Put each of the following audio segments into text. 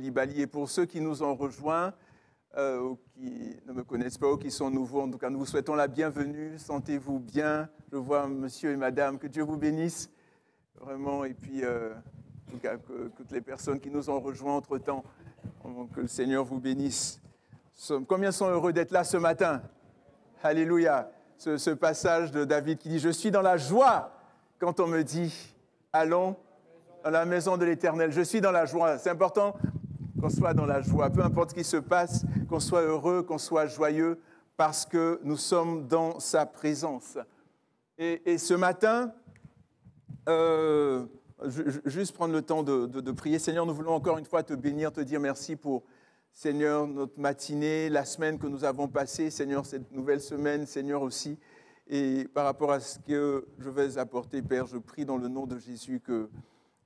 Koulibaly. Et pour ceux qui nous ont rejoints, ou qui ne me connaissent pas ou qui sont nouveaux, en tout cas, nous vous souhaitons la bienvenue. Sentez-vous bien. Je vois monsieur et madame, que Dieu vous bénisse, vraiment. Et puis, en tout cas, que toutes les personnes qui nous ont rejoints entre-temps, que le Seigneur vous bénisse. Combien sont heureux d'être là ce matin? Alléluia. Ce passage de David qui dit « Je suis dans la joie quand on me dit « Allons dans la maison de l'Éternel ». Je suis dans la joie. C'est important qu'on soit dans la joie. Peu importe ce qui se passe, qu'on soit heureux, qu'on soit joyeux, parce que nous sommes dans sa présence. Et ce matin, juste prendre le temps de prier. Seigneur, nous voulons encore une fois te bénir, te dire merci pour, Seigneur, notre matinée, la semaine que nous avons passée, Seigneur, cette nouvelle semaine, Seigneur aussi. Et par rapport à ce que je vais apporter, Père, je prie dans le nom de Jésus que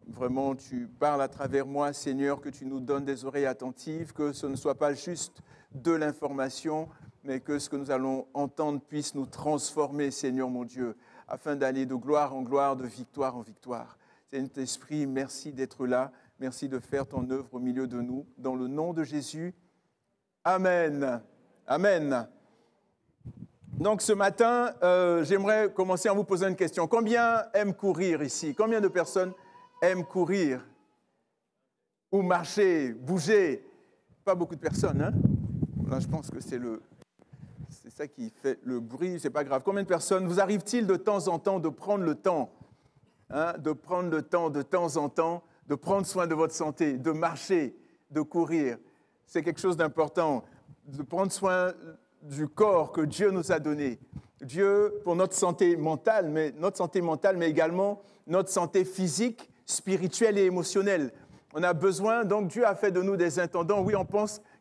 vraiment tu parles à travers moi, Seigneur, que tu nous donnes des oreilles attentives, que ce ne soit pas juste de l'information, mais que ce que nous allons entendre puisse nous transformer, Seigneur mon Dieu, afin d'aller de gloire en gloire, de victoire en victoire. Saint-Esprit, merci d'être là. Merci de faire ton œuvre au milieu de nous. Dans le nom de Jésus, Amen. Amen. Donc ce matin, j'aimerais commencer en vous posant une question. Combien aiment courir ici? Combien de personnes aiment courir? Ou marcher, bouger? Pas beaucoup de personnes, hein? Là, je pense que c'est ça qui fait le bruit, c'est pas grave. Combien de personnes vous arrive-t-il de temps en temps de prendre le temps, de prendre le temps de temps en temps, de prendre soin de votre santé, de marcher, de courir? C'est quelque chose d'important, de prendre soin du corps que Dieu nous a donné. Dieu, pour notre santé mentale, mais également notre santé physique, spirituelle et émotionnelle. On a besoin, donc Dieu a fait de nous des intendants. Oui,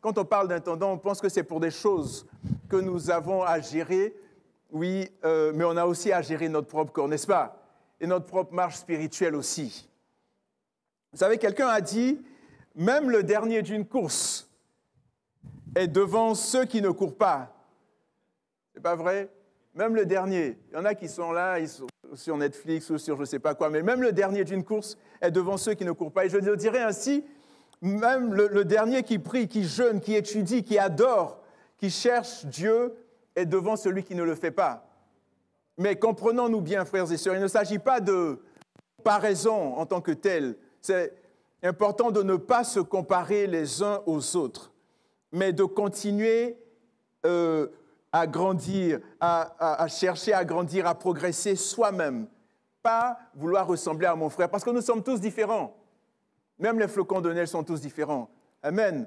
quand on parle d'intendants, on pense que c'est pour des choses que nous avons à gérer. Oui, mais on a aussi à gérer notre propre corps, n'est-ce pas? Et notre propre marche spirituelle aussi. Vous savez, quelqu'un a dit, même le dernier d'une course est devant ceux qui ne courent pas. C'est pas vrai? Même le dernier. Il y en a qui sont là, ils sont sur Netflix ou sur je ne sais pas quoi, mais même le dernier d'une course est devant ceux qui ne courent pas. Et je le dirais ainsi, même le dernier qui prie, qui jeûne, qui étudie, qui adore, qui cherche Dieu est devant celui qui ne le fait pas. Mais comprenons-nous bien, frères et sœurs, il ne s'agit pas de comparaison en tant que telle. C'est important de ne pas se comparer les uns aux autres, mais de continuer à grandir, à chercher à grandir, à progresser soi-même. Pas vouloir ressembler à mon frère, parce que nous sommes tous différents. Même les flocons de neige sont tous différents. Amen.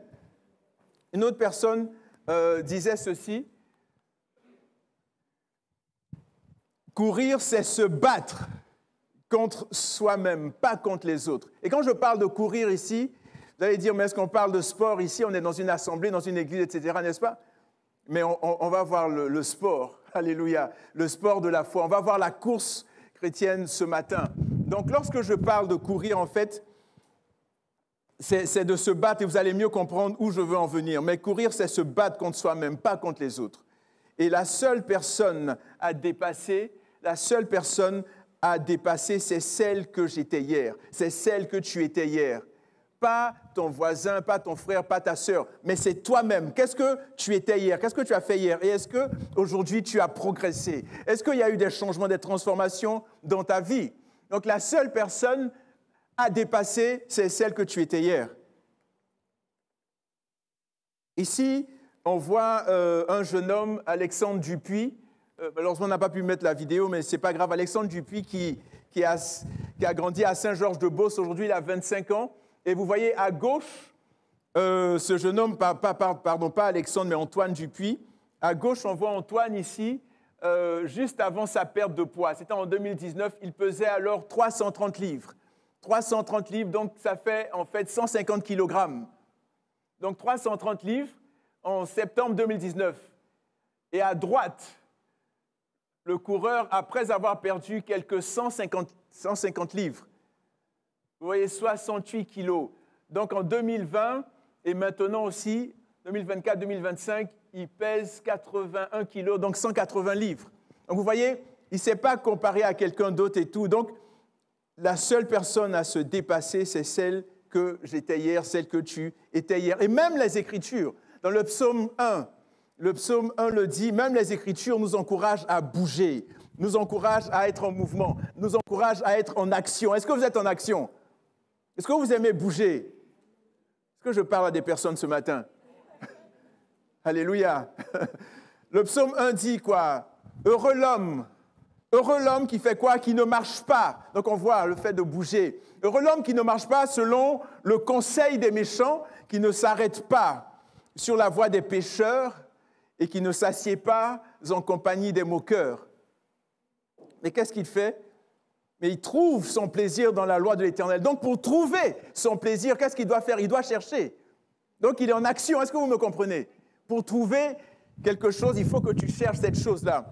Une autre personne disait ceci. Courir, c'est se battre contre soi-même, pas contre les autres. Et quand je parle de courir ici, vous allez dire, mais est-ce qu'on parle de sport ici? On est dans une assemblée, dans une église, etc., n'est-ce pas? Mais on va voir le sport, alléluia, le sport de la foi. On va voir la course chrétienne ce matin. Donc, lorsque je parle de courir, en fait, c'est de se battre, et vous allez mieux comprendre où je veux en venir. Mais courir, c'est se battre contre soi-même, pas contre les autres. Et la seule personne à dépasser, c'est celle que j'étais hier. C'est celle que tu étais hier. Pas ton voisin, pas ton frère, pas ta sœur, mais c'est toi-même. Qu'est-ce que tu étais hier? Qu'est-ce que tu as fait hier? Et est-ce qu'aujourd'hui, tu as progressé? Est-ce qu'il y a eu des changements, des transformations dans ta vie? Donc, la seule personne à dépasser, c'est celle que tu étais hier. Ici, on voit un jeune homme, Alexandre Dupuis. Malheureusement, on n'a pas pu mettre la vidéo, mais ce n'est pas grave. Alexandre Dupuis qui a grandi à Saint-Georges-de-Beauce. Aujourd'hui, il a 25 ans. Et vous voyez à gauche, ce jeune homme, pas Alexandre, mais Antoine Dupuis. À gauche, on voit Antoine ici, juste avant sa perte de poids. C'était en 2019. Il pesait alors 330 livres. 330 livres, donc ça fait en fait 150 kilogrammes. Donc 330 livres en septembre 2019. Et à droite, le coureur, après avoir perdu quelques 150 livres, vous voyez, 68 kilos. Donc en 2020, et maintenant aussi, 2024-2025, il pèse 81 kilos, donc 180 livres. Donc vous voyez, il ne s'est pas comparé à quelqu'un d'autre et tout. Donc la seule personne à se dépasser, c'est celle que j'étais hier, celle que tu étais hier. Et même les Écritures, dans le psaume 1 le dit, même les Écritures nous encouragent à bouger, nous encouragent à être en mouvement, nous encouragent à être en action. Est-ce que vous êtes en action? Est-ce que vous aimez bouger? Est-ce que je parle à des personnes ce matin? Alléluia. Le psaume 1 dit quoi? Heureux l'homme qui fait quoi? Qui ne marche pas. Donc on voit le fait de bouger. Heureux l'homme qui ne marche pas selon le conseil des méchants, qui ne s'arrête pas sur la voie des pécheurs et qui ne s'assied pas en compagnie des moqueurs. Mais qu'est-ce qu'il fait? Mais il trouve son plaisir dans la loi de l'Éternel. Donc pour trouver son plaisir, qu'est-ce qu'il doit faire? Il doit chercher. Donc il est en action. Est-ce que vous me comprenez? Pour trouver quelque chose, il faut que tu cherches cette chose-là.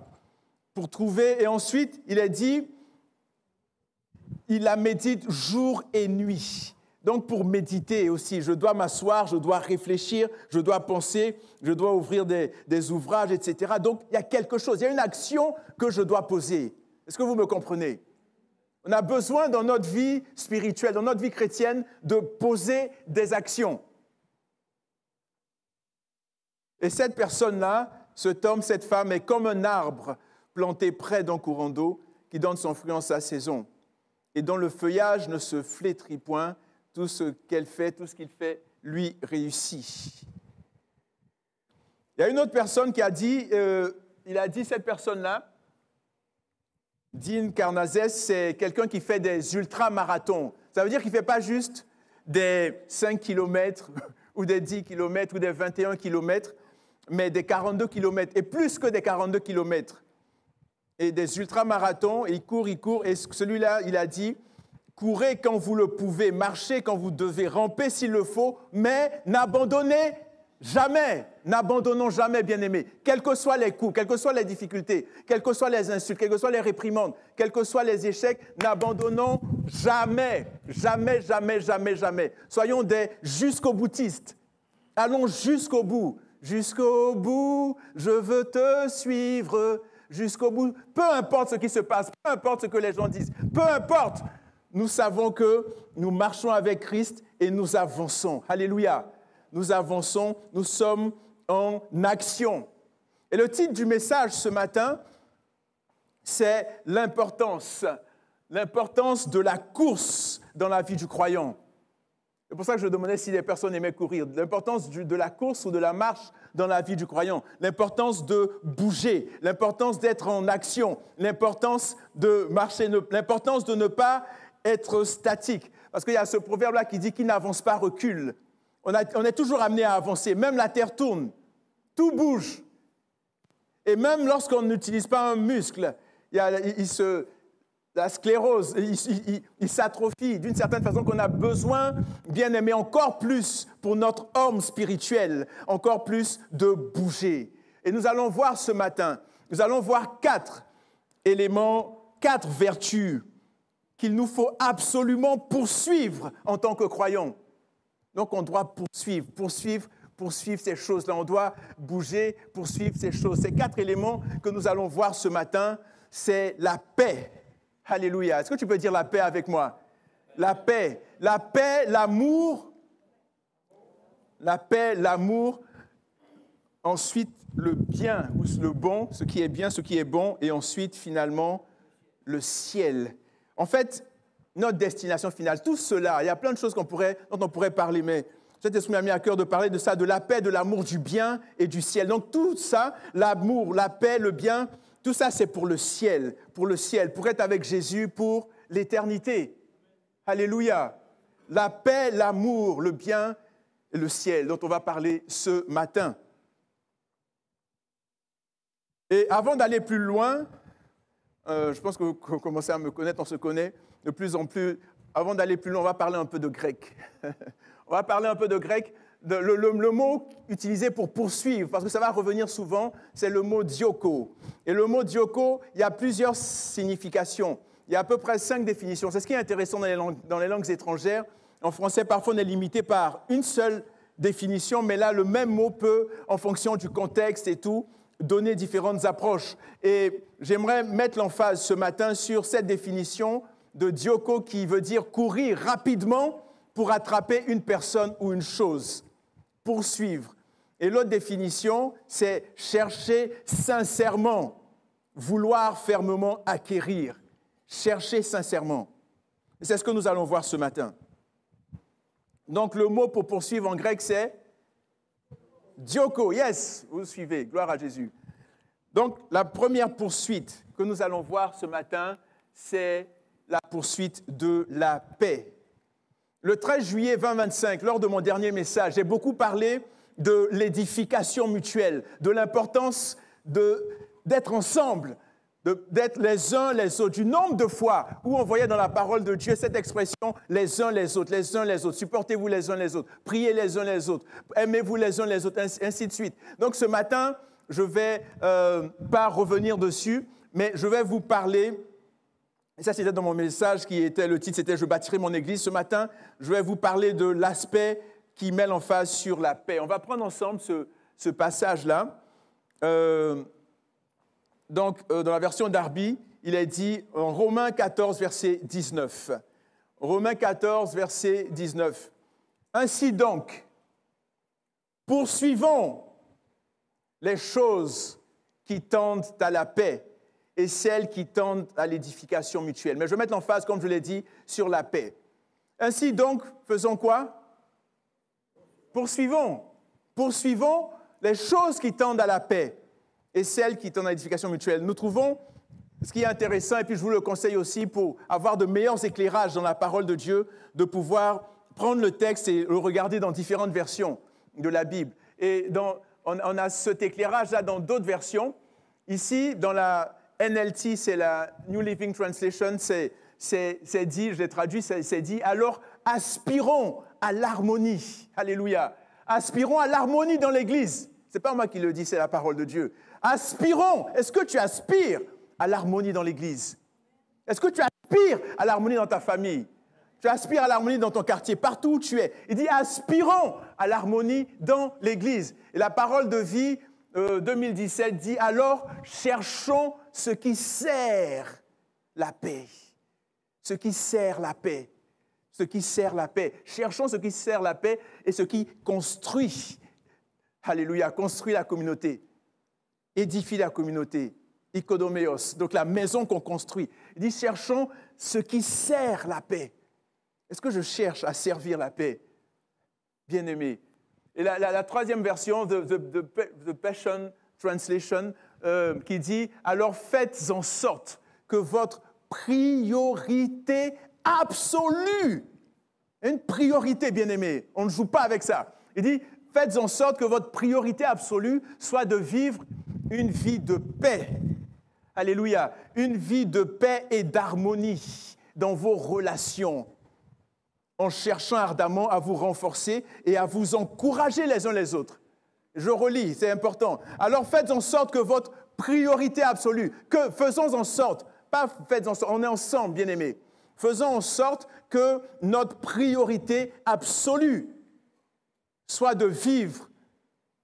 Pour trouver, et ensuite, il est dit, il la médite jour et nuit. Donc, pour méditer aussi, je dois m'asseoir, je dois réfléchir, je dois penser, je dois ouvrir des ouvrages, etc. Donc, il y a quelque chose, il y a une action que je dois poser. Est-ce que vous me comprenez? On a besoin dans notre vie spirituelle, dans notre vie chrétienne, de poser des actions. Et cette personne-là, cet homme, cette femme est comme un arbre planté près d'un courant d'eau qui donne son fruit en sa saison et dont le feuillage ne se flétrit point, tout ce qu'il fait, lui réussit. Il y a une autre personne qui a dit, cette personne-là, Dean Karnazes, c'est quelqu'un qui fait des ultramarathons. Ça veut dire qu'il ne fait pas juste des 5 km ou des 10 km ou des 21 km, mais des 42 km, et plus que des 42 km. Et des ultramarathons, il court, et celui-là, il a dit, courez quand vous le pouvez, marchez quand vous devez, rampez s'il le faut, mais n'abandonnez jamais, n'abandonnons jamais, bien-aimés, quels que soient les coups, quelles que soient les difficultés, quelles que soient les insultes, quelles que soient les réprimandes, quels que soient les échecs, n'abandonnons jamais, jamais, jamais, jamais, jamais. Soyons des jusqu'au-boutistes. Allons jusqu'au bout. Jusqu'au bout, je veux te suivre. Jusqu'au bout, peu importe ce qui se passe, peu importe ce que les gens disent, peu importe, nous savons que nous marchons avec Christ et nous avançons. Alléluia. Nous avançons, nous sommes en action. Et le titre du message ce matin, c'est l'importance de la course dans la vie du croyant. C'est pour ça que je demandais si les personnes aimaient courir. L'importance de la course ou de la marche dans la vie du croyant. L'importance de bouger, l'importance d'être en action, l'importance de marcher, l'importance de ne pas être statique. Parce qu'il y a ce proverbe-là qui dit « qui n'avance pas recule ». On est toujours amené à avancer. Même la terre tourne, tout bouge. Et même lorsqu'on n'utilise pas un muscle, la sclérose, il s'atrophie d'une certaine façon qu'on a besoin, bien aimé, encore plus pour notre homme spirituel, encore plus de bouger. Et nous allons voir ce matin, nous allons voir 4 éléments, 4 vertus qu'il nous faut absolument poursuivre en tant que croyants. Donc on doit poursuivre ces choses-là, on doit bouger, poursuivre ces choses. Ces 4 éléments que nous allons voir ce matin, c'est la paix. Alléluia. Est-ce que tu peux dire la paix avec moi? La paix, l'amour. La paix, l'amour. Ensuite, le bien ou le bon, ce qui est bien, ce qui est bon. Et ensuite, finalement, le ciel. En fait, notre destination finale, tout cela, il y a plein de choses dont on pourrait parler, mais cet esprit m'a mis à cœur de parler de ça, de la paix, de l'amour, du bien et du ciel. Donc tout ça, l'amour, la paix, le bien, tout ça, c'est pour le ciel, pour être avec Jésus pour l'éternité. Alléluia. La paix, l'amour, le bien et le ciel, dont on va parler ce matin. Et avant d'aller plus loin, je pense que vous commencez à me connaître, on se connaît de plus en plus. Avant d'aller plus loin, on va parler un peu de grec. On va parler un peu de grec. Le mot utilisé pour poursuivre, parce que ça va revenir souvent, c'est le mot dioko. Et le mot dioko, il y a plusieurs significations. Il y a à peu près 5 définitions. C'est ce qui est intéressant dans les langues étrangères. En français, parfois, on est limité par une seule définition, mais là, le même mot peut, en fonction du contexte et tout, donner différentes approches. Et j'aimerais mettre l'emphase ce matin sur cette définition de dioko qui veut dire courir rapidement pour attraper une personne ou une chose. Poursuivre. Et l'autre définition, c'est chercher sincèrement, vouloir fermement acquérir. Chercher sincèrement. Et c'est ce que nous allons voir ce matin. Donc, le mot pour poursuivre en grec, c'est dioko. Yes, vous suivez. Gloire à Jésus. Donc, la première poursuite que nous allons voir ce matin, c'est la poursuite de la paix. Le 13 juillet 2025, lors de mon dernier message, j'ai beaucoup parlé de l'édification mutuelle, de l'importance d'être ensemble, d'être les uns les autres. Du nombre de fois où on voyait dans la parole de Dieu cette expression « les uns les autres », supportez-vous les uns les autres, priez les uns les autres, aimez-vous les uns les autres, ainsi de suite. Donc ce matin, je ne vais pas revenir dessus, mais je vais vous parler, et ça c'était dans mon message qui était, le titre c'était « Je bâtirai mon église ». Ce matin, je vais vous parler de l'aspect qui met l'emphase sur la paix. On va prendre ensemble ce passage-là. Donc, dans la version Darby, il est dit en Romains 14, verset 19. Romains 14, verset 19. Ainsi donc, poursuivons les choses qui tendent à la paix et celles qui tendent à l'édification mutuelle. Mais je vais mettre l'emphase, comme je l'ai dit, sur la paix. Ainsi donc, faisons quoi? Poursuivons les choses qui tendent à la paix et celles qui tendent à l'édification mutuelle. Nous trouvons ce qui est intéressant, et puis je vous le conseille aussi pour avoir de meilleurs éclairages dans la parole de Dieu, de pouvoir prendre le texte et le regarder dans différentes versions de la Bible. Et on a cet éclairage-là dans d'autres versions. Ici, dans la NLT, c'est la New Living Translation, c'est dit, je l'ai traduit, c'est dit, alors aspirons à l'harmonie. Alléluia. Aspirons à l'harmonie dans l'Église. Ce n'est pas moi qui le dis, c'est la parole de Dieu. Aspirons. Est-ce que tu aspires à l'harmonie dans l'Église? Est-ce que tu aspires à l'harmonie dans ta famille? Tu aspires à l'harmonie dans ton quartier, partout où tu es. Il dit aspirons à l'harmonie dans l'Église. Et la parole de vie 2017 dit alors cherchons ce qui sert la paix. Ce qui sert la paix. Ce qui sert la paix. Cherchons ce qui sert la paix et ce qui construit. Alléluia, construit la communauté. Édifie la communauté. Ikodoméos, donc la maison qu'on construit. Il dit cherchons ce qui sert la paix. Est-ce que je cherche à servir la paix? Bien-aimé. Et la troisième version, the Passion Translation, qui dit alors faites en sorte que votre priorité absolue, une priorité, bien-aimé, on ne joue pas avec ça. Il dit, faites en sorte que votre priorité absolue soit de vivre une vie de paix. Alléluia. Une vie de paix et d'harmonie dans vos relations, en cherchant ardemment à vous renforcer et à vous encourager les uns les autres. Je relis, c'est important. Alors faites en sorte que votre priorité absolue, faisons en sorte, pas faites en sorte, on est ensemble, bien-aimés. Faisons en sorte que notre priorité absolue soit de vivre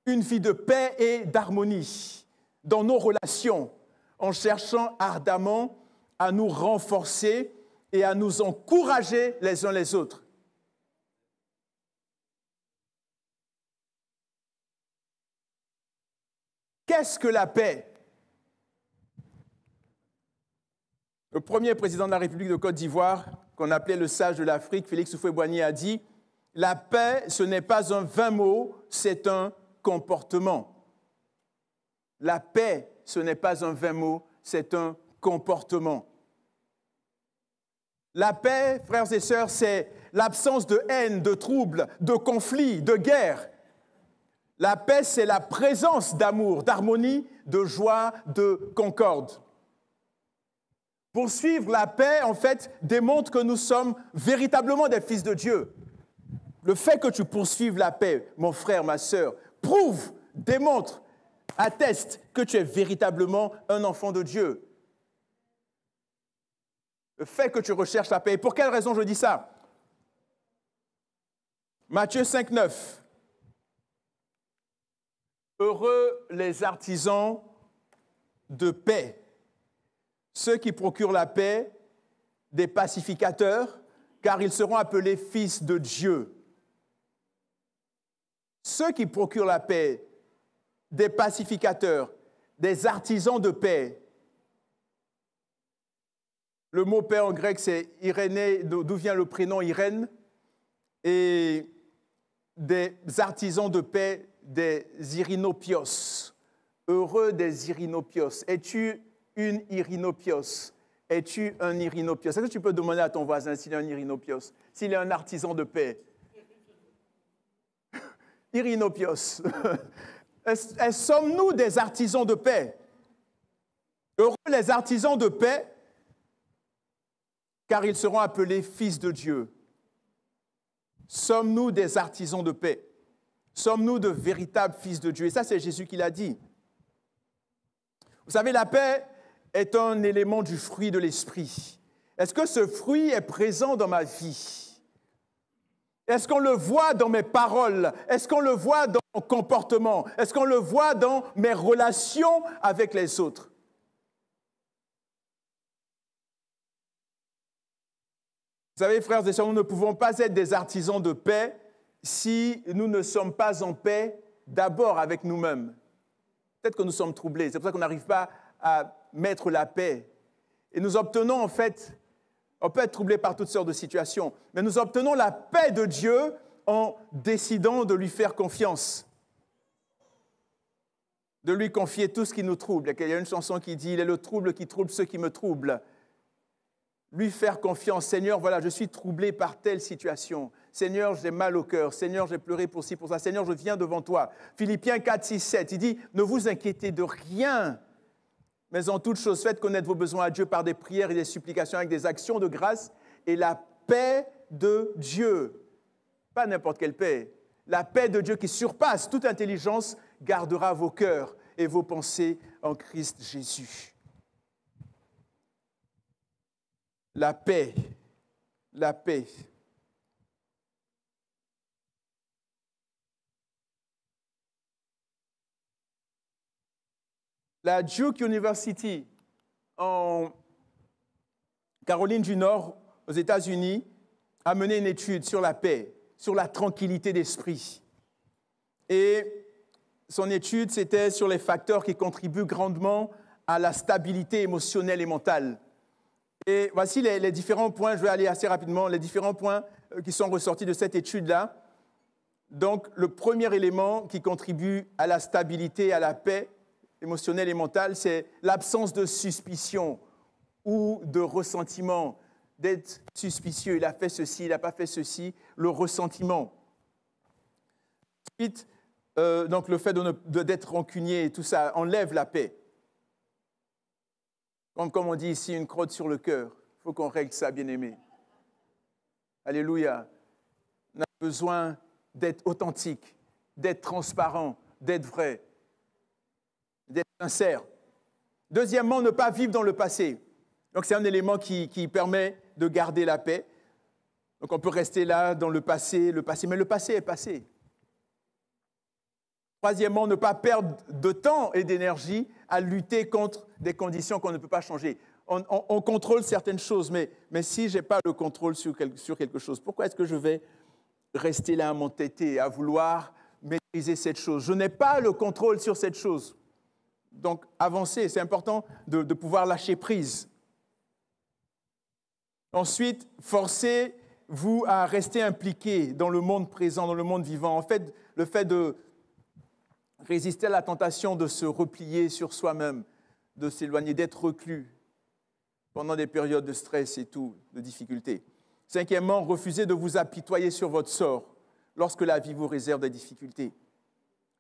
une vie de paix et d'harmonie dans nos relations, en cherchant ardemment à nous renforcer et à nous encourager les uns les autres. Qu'est-ce que la paix? Le premier président de la République de Côte d'Ivoire, qu'on appelait le sage de l'Afrique, Félix Houphouët-Boigny, a dit « La paix, ce n'est pas un vain mot, c'est un comportement. » La paix, ce n'est pas un vain mot, c'est un comportement. La paix, frères et sœurs, c'est l'absence de haine, de troubles, de conflits, de guerre. La paix, c'est la présence d'amour, d'harmonie, de joie, de concorde. Poursuivre la paix, en fait, démontre que nous sommes véritablement des fils de Dieu. Le fait que tu poursuives la paix, mon frère, ma sœur, prouve, démontre, atteste que tu es véritablement un enfant de Dieu. Le fait que tu recherches la paix. Et pour quelle raison je dis ça? Matthieu 5, 9. Heureux les artisans de paix, ceux qui procurent la paix, des pacificateurs, car ils seront appelés fils de Dieu. Ceux qui procurent la paix, des pacificateurs, des artisans de paix. Le mot paix en grec, c'est Irénée, d'où vient le prénom Irène, et des artisans de paix, des irinopios. Heureux des irinopios. Es-tu une irinopios? Es-tu un irinopios? Est-ce que tu peux demander à ton voisin s'il est un irinopios, s'il est un artisan de paix? Irinopios. Sommes-nous des artisans de paix? Heureux les artisans de paix, car ils seront appelés fils de Dieu. Sommes-nous des artisans de paix? Sommes-nous de véritables fils de Dieu? Et ça, c'est Jésus qui l'a dit. Vous savez, la paix est un élément du fruit de l'esprit. Est-ce que ce fruit est présent dans ma vie? Est-ce qu'on le voit dans mes paroles? Est-ce qu'on le voit dans mon comportement? Est-ce qu'on le voit dans mes relations avec les autres? Vous savez, frères et sœurs, nous ne pouvons pas être des artisans de paix si nous ne sommes pas en paix d'abord avec nous-mêmes. Peut-être que nous sommes troublés, c'est pour ça qu'on n'arrive pas à mettre la paix. Et nous obtenons en fait, on peut être troublé par toutes sortes de situations, mais nous obtenons la paix de Dieu en décidant de lui faire confiance, de lui confier tout ce qui nous trouble. Il y a une chanson qui dit « Il est le trouble qui trouble ceux qui me troublent ». Lui faire confiance. Seigneur, voilà, je suis troublé par telle situation. Seigneur, j'ai mal au cœur. Seigneur, j'ai pleuré pour ci, pour ça. Seigneur, je viens devant toi. Philippiens 4, 6, 7, il dit, ne vous inquiétez de rien, mais en toute chose, faites connaître vos besoins à Dieu par des prières et des supplications avec des actions de grâce et la paix de Dieu. Pas n'importe quelle paix. La paix de Dieu qui surpasse toute intelligence gardera vos cœurs et vos pensées en Christ Jésus. La paix, la paix. La Duke University en Caroline du Nord, aux États-Unis, a mené une étude sur la paix, sur la tranquillité d'esprit. Et son étude, c'était sur les facteurs qui contribuent grandement à la stabilité émotionnelle et mentale. Et voici les différents points, je vais aller assez rapidement, les différents points qui sont ressortis de cette étude-là. Donc, le premier élément qui contribue à la stabilité, à la paix émotionnelle et mentale, c'est l'absence de suspicion ou de ressentiment, d'être suspicieux. Il a fait ceci, il n'a pas fait ceci, le ressentiment. Ensuite, donc le fait d'être rancunier et tout ça enlève la paix. Comme on dit ici, une crotte sur le cœur. Il faut qu'on règle ça, bien-aimé. Alléluia. On a besoin d'être authentique, d'être transparent, d'être vrai, d'être sincère. Deuxièmement, ne pas vivre dans le passé. Donc, c'est un élément qui permet de garder la paix. Donc, on peut rester là dans le passé, mais le passé est passé. Troisièmement, ne pas perdre de temps et d'énergie à lutter contre des conditions qu'on ne peut pas changer. On contrôle certaines choses, mais si je n'ai pas le contrôle sur quelque chose, pourquoi est-ce que je vais rester là à m'entêter, à vouloir maîtriser cette chose? Je n'ai pas le contrôle sur cette chose. Donc, avancer, c'est important de pouvoir lâcher prise. Ensuite, forcez-vous à rester impliqué dans le monde présent, dans le monde vivant. En fait, le fait de résister à la tentation de se replier sur soi-même, de s'éloigner, d'être reclus pendant des périodes de stress et tout, de difficultés. Cinquièmement, refusez de vous apitoyer sur votre sort lorsque la vie vous réserve des difficultés.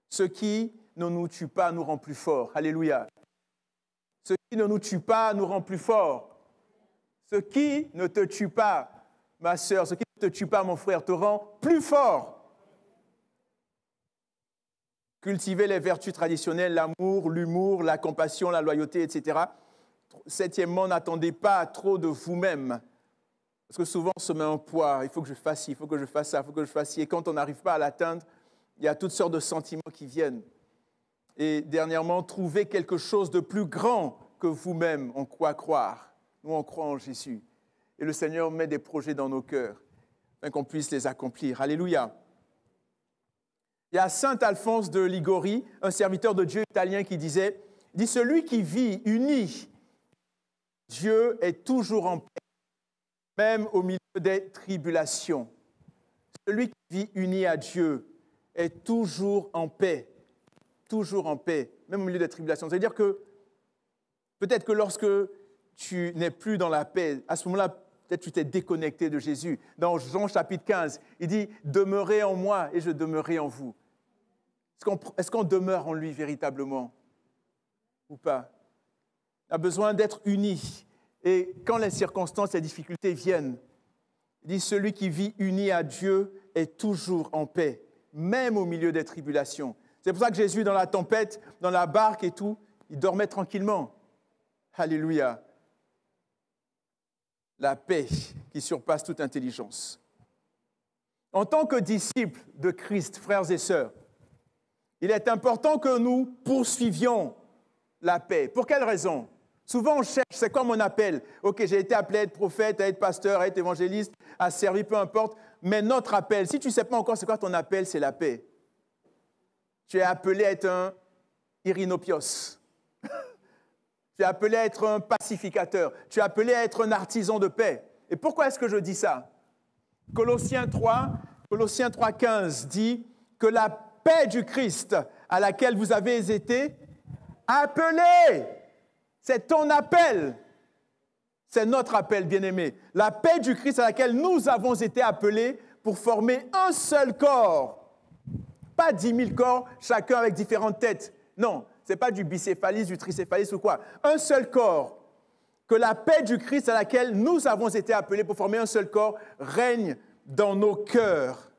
Ce qui ne nous tue pas nous rend plus forts. Alléluia. Ce qui ne nous tue pas nous rend plus forts. Ce qui ne te tue pas, ma sœur, ce qui ne te tue pas, mon frère, te rend plus fort. Cultivez les vertus traditionnelles, l'amour, l'humour, la compassion, la loyauté, etc. Septièmement, n'attendez pas trop de vous-même. Parce que souvent, on se met un poids. Il faut que je fasse ci, il faut que je fasse ça, il faut que je fasse ci. Et quand on n'arrive pas à l'atteindre, il y a toutes sortes de sentiments qui viennent. Et dernièrement, trouvez quelque chose de plus grand que vous-même en quoi croire. Nous, on croit en Jésus. Et le Seigneur met des projets dans nos cœurs. afin qu'on puisse les accomplir. Alléluia. Il y a saint Alphonse de Liguori, un serviteur de Dieu italien, qui dit « Celui qui vit uni, Dieu est toujours en paix, même au milieu des tribulations. » Celui qui vit uni à Dieu est toujours en paix, même au milieu des tribulations. C'est-à-dire que peut-être que lorsque tu n'es plus dans la paix, à ce moment-là, peut-être tu t'es déconnecté de Jésus. Dans Jean chapitre 15, il dit « Demeurez en moi et je demeurerai en vous ». Est-ce qu'on demeure en lui véritablement ou pas? On a besoin d'être unis. Et quand les circonstances, les difficultés viennent, il dit « Celui qui vit uni à Dieu est toujours en paix, même au milieu des tribulations. » C'est pour ça que Jésus, dans la tempête, dans la barque et tout, il dormait tranquillement. Alléluia. La paix qui surpasse toute intelligence. En tant que disciples de Christ, frères et sœurs, il est important que nous poursuivions la paix. Pour quelle raison? Souvent, on cherche, c'est quoi mon appel? Ok, j'ai été appelé à être prophète, à être pasteur, à être évangéliste, à servir, peu importe. Mais notre appel, si tu ne sais pas encore c'est quoi ton appel, c'est la paix. Tu es appelé à être un irinopios. Tu es appelé à être un pacificateur. Tu es appelé à être un artisan de paix. Et pourquoi est-ce que je dis ça? Colossiens 3:15 dit que la paix du Christ à laquelle vous avez été appelés, c'est ton appel. C'est notre appel, bien-aimé. La paix du Christ à laquelle nous avons été appelés pour former un seul corps. Pas 10 000 corps, chacun avec différentes têtes. Non, ce n'est pas du bicéphalisme, du tricéphalisme ou quoi. Un seul corps. Que la paix du Christ à laquelle nous avons été appelés pour former un seul corps règne dans nos cœurs.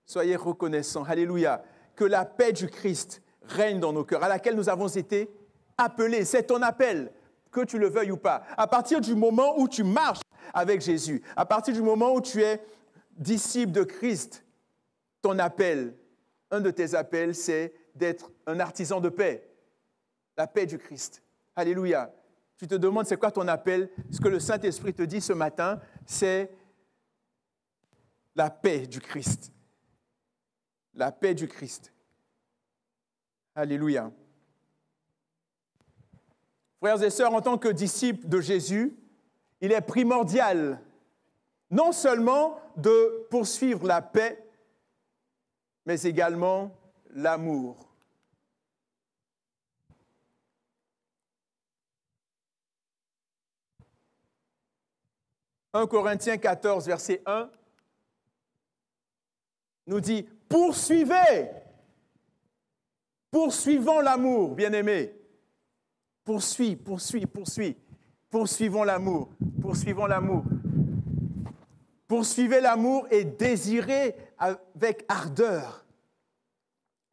Soyez reconnaissants. Alléluia. Que la paix du Christ règne dans nos cœurs, à laquelle nous avons été appelés. C'est ton appel, que tu le veuilles ou pas. À partir du moment où tu marches avec Jésus, à partir du moment où tu es disciple de Christ, ton appel, un de tes appels, c'est d'être un artisan de paix. La paix du Christ. Alléluia. Tu te demandes c'est quoi ton appel? Ce que le Saint-Esprit te dit ce matin, c'est la paix du Christ. La paix du Christ. Alléluia. Frères et sœurs, en tant que disciples de Jésus, il est primordial non seulement de poursuivre la paix, mais également l'amour. « 1 Corinthiens 14, verset 1 nous dit « Poursuivons l'amour, bien-aimés. Poursuivons l'amour. Poursuivez l'amour et désirez avec ardeur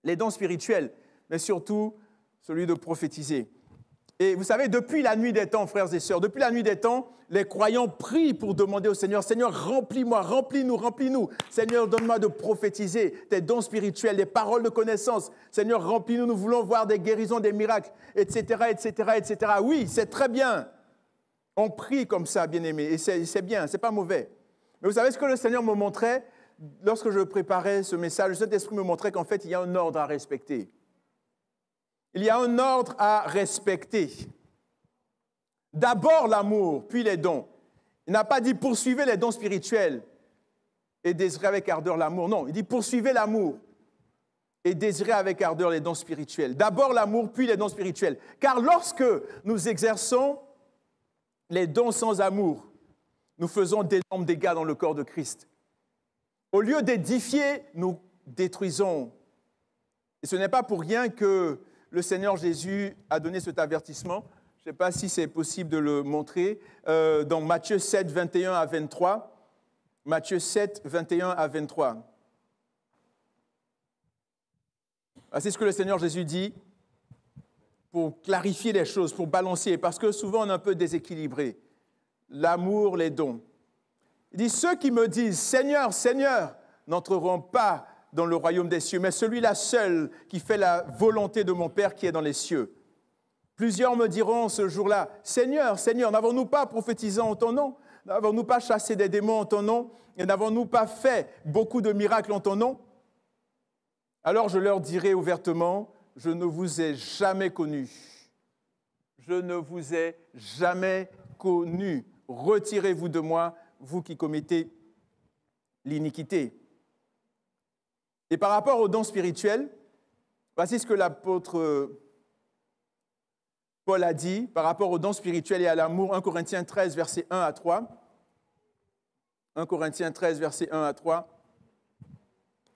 les dons spirituels, mais surtout celui de prophétiser. » Et vous savez, depuis la nuit des temps, frères et sœurs, depuis la nuit des temps, les croyants prient pour demander au Seigneur, « Seigneur, remplis-moi, remplis-nous. Seigneur, donne-moi de prophétiser tes dons spirituels, des paroles de connaissance. Seigneur, remplis-nous, nous voulons voir des guérisons, des miracles, etc., etc., etc. » Oui, c'est très bien. On prie comme ça, bien-aimés, et c'est bien, c'est pas mauvais. Mais vous savez ce que le Seigneur me montrait lorsque je préparais ce message? Le Saint-Esprit me montrait qu'en fait, il y a un ordre à respecter. Il y a un ordre à respecter. D'abord l'amour, puis les dons. Il n'a pas dit poursuivez les dons spirituels et désirez avec ardeur l'amour. Non, il dit poursuivez l'amour et désirez avec ardeur les dons spirituels. D'abord l'amour, puis les dons spirituels. Car lorsque nous exerçons les dons sans amour, nous faisons d'énormes dégâts dans le corps de Christ. Au lieu d'édifier, nous détruisons. Et ce n'est pas pour rien que le Seigneur Jésus a donné cet avertissement. Je ne sais pas si c'est possible de le montrer. Dans Matthieu 7, 21 à 23. Matthieu 7, 21 à 23. C'est ce que le Seigneur Jésus dit pour clarifier les choses, pour balancer, parce que souvent on est un peu déséquilibré. L'amour, les dons. Il dit, ceux qui me disent « Seigneur, Seigneur » n'entreront pas dans le royaume des cieux, mais celui-là seul qui fait la volonté de mon Père qui est dans les cieux. Plusieurs me diront ce jour-là, « Seigneur, Seigneur, n'avons-nous pas prophétisé en ton nom? N'avons-nous pas chassé des démons en ton nom? Et n'avons-nous pas fait beaucoup de miracles en ton nom? Alors je leur dirai ouvertement, je ne vous ai jamais connus. Je ne vous ai jamais connus. Retirez-vous de moi, vous qui commettez l'iniquité. Et par rapport aux dons spirituels, voici ce que l'apôtre Paul a dit par rapport aux dons spirituels et à l'amour, 1 Corinthiens 13, versets 1 à 3. 1 Corinthiens 13, versets 1 à 3.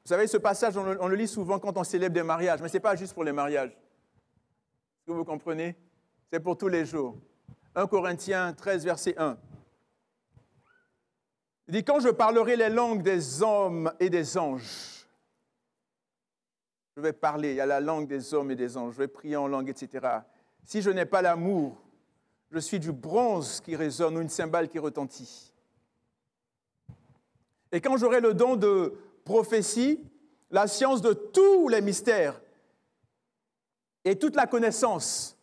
Vous savez, ce passage, on le lit souvent quand on célèbre des mariages, mais ce n'est pas juste pour les mariages. Est-ce que vous comprenez? C'est pour tous les jours. 1 Corinthiens 13, verset 1. Il dit, quand je parlerai les langues des hommes et des anges, je vais parler, il y a la langue des hommes et des anges, je vais prier en langue, etc. Si je n'ai pas l'amour, je suis du bronze qui résonne ou une cymbale qui retentit. Et quand j'aurai le don de prophétie, la science de tous les mystères et toute la connaissance,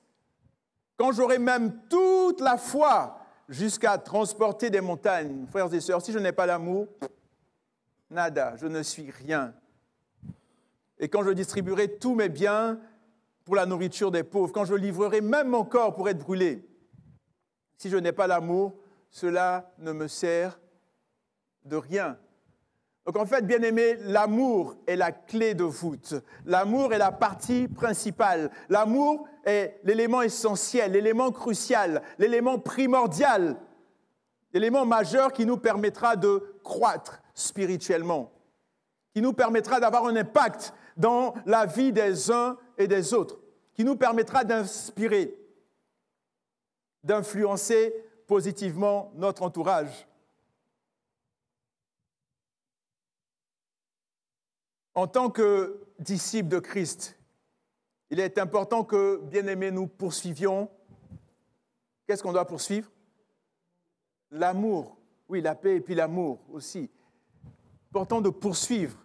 quand j'aurai même toute la foi jusqu'à transporter des montagnes, frères et sœurs, si je n'ai pas l'amour, nada, je ne suis rien. Et quand je distribuerai tous mes biens pour la nourriture des pauvres, quand je livrerai même mon corps pour être brûlé, si je n'ai pas l'amour, cela ne me sert de rien. Donc en fait, bien-aimés, l'amour est la clé de voûte. L'amour est la partie principale. L'amour est l'élément essentiel, l'élément crucial, l'élément primordial, l'élément majeur qui nous permettra de croître spirituellement, qui nous permettra d'avoir un impact dans la vie des uns et des autres, qui nous permettra d'inspirer, d'influencer positivement notre entourage. En tant que disciples de Christ, il est important que, bien-aimés, nous poursuivions. Qu'est-ce qu'on doit poursuivre? L'amour. Oui, la paix et puis l'amour aussi. Important de poursuivre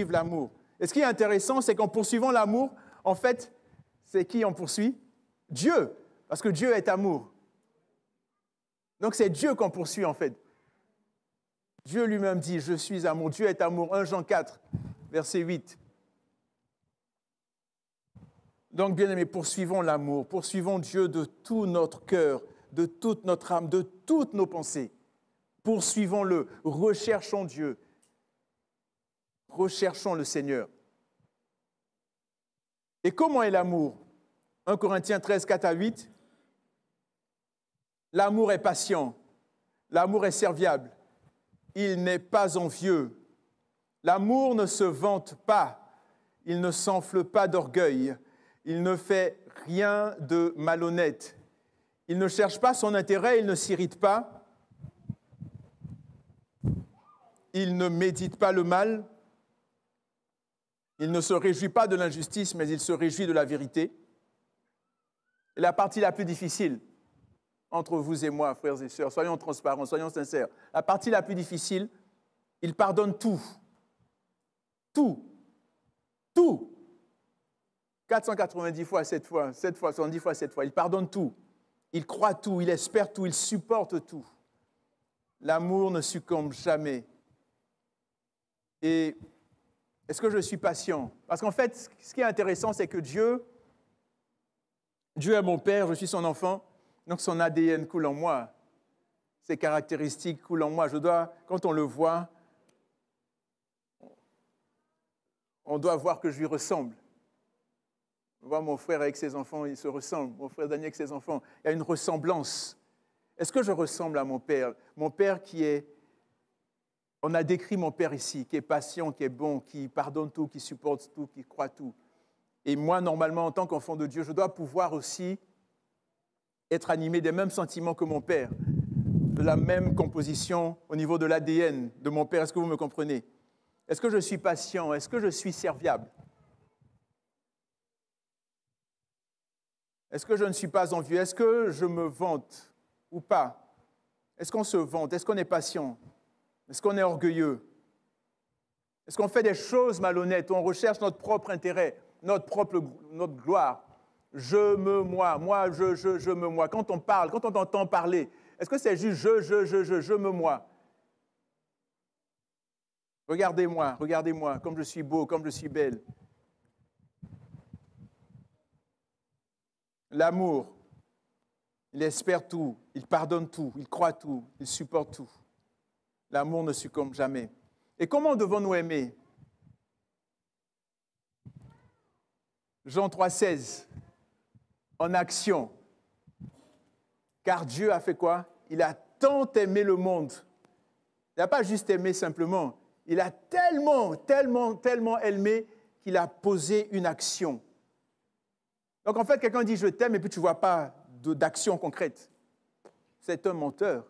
l'amour. Et ce qui est intéressant, c'est qu'en poursuivant l'amour, en fait, c'est qui on poursuit? Dieu, parce que Dieu est amour. Donc c'est Dieu qu'on poursuit en fait. Dieu lui-même dit, je suis amour. Dieu est amour. 1 Jean 4, verset 8. Donc, bien aimés, poursuivons l'amour, poursuivons Dieu de tout notre cœur, de toute notre âme, de toutes nos pensées. Poursuivons-le, recherchons Dieu, recherchons le Seigneur. Et comment est l'amour? 1 Corinthiens 13, 4 à 8. L'amour est patient, l'amour est serviable. Il n'est pas envieux. L'amour ne se vante pas. Il ne s'enfle pas d'orgueil. Il ne fait rien de malhonnête. Il ne cherche pas son intérêt. Il ne s'irrite pas. Il ne médite pas le mal. Il ne se réjouit pas de l'injustice, mais il se réjouit de la vérité. Et la partie la plus difficile, entre vous et moi, frères et sœurs, soyons transparents, soyons sincères. La partie la plus difficile, il pardonne tout. Tout. Tout. 490 fois, 7 fois, 70 fois, 7 fois. Il pardonne tout. Il croit tout, il espère tout, il supporte tout. L'amour ne succombe jamais. Et est-ce que je suis patient? Parce qu'en fait, ce qui est intéressant, c'est que Dieu est mon Père, je suis son enfant. Donc, son ADN coule en moi, ses caractéristiques coulent en moi. Quand on le voit, on doit voir que je lui ressemble. On voit mon frère avec ses enfants, il se ressemble. Mon frère Daniel avec ses enfants, il y a une ressemblance. Est-ce que je ressemble à mon Père? Mon Père qui est, on a décrit mon Père ici, qui est patient, qui est bon, qui pardonne tout, qui supporte tout, qui croit tout. Et moi, normalement, en tant qu'enfant de Dieu, je dois pouvoir aussi être animé des mêmes sentiments que mon Père, de la même composition au niveau de l'ADN de mon Père. Est-ce que vous me comprenez? Est-ce que je suis patient? Est-ce que je suis serviable? Est-ce que je ne suis pas envieux? Est-ce que je me vante ou pas? Est-ce qu'on se vante? Est-ce qu'on est patient? Est-ce qu'on est orgueilleux? Est-ce qu'on fait des choses malhonnêtes? On recherche notre propre intérêt, notre gloire. Je me moi, je me moi. Quand on parle, quand on t'entend parler, Est-ce que c'est juste je me moi? Regardez-moi, regardez-moi, comme je suis beau, comme je suis belle. L'amour, il espère tout, il pardonne tout, il croit tout, il supporte tout. L'amour ne succombe jamais. Et comment devons-nous aimer? Jean 3,16, en action. Car Dieu a fait quoi? Il a tant aimé le monde. Il n'a pas juste aimé simplement. Il a tellement aimé qu'il a posé une action. Donc en fait, quelqu'un dit « je t'aime » et puis tu ne vois pas d'action concrète. C'est un menteur.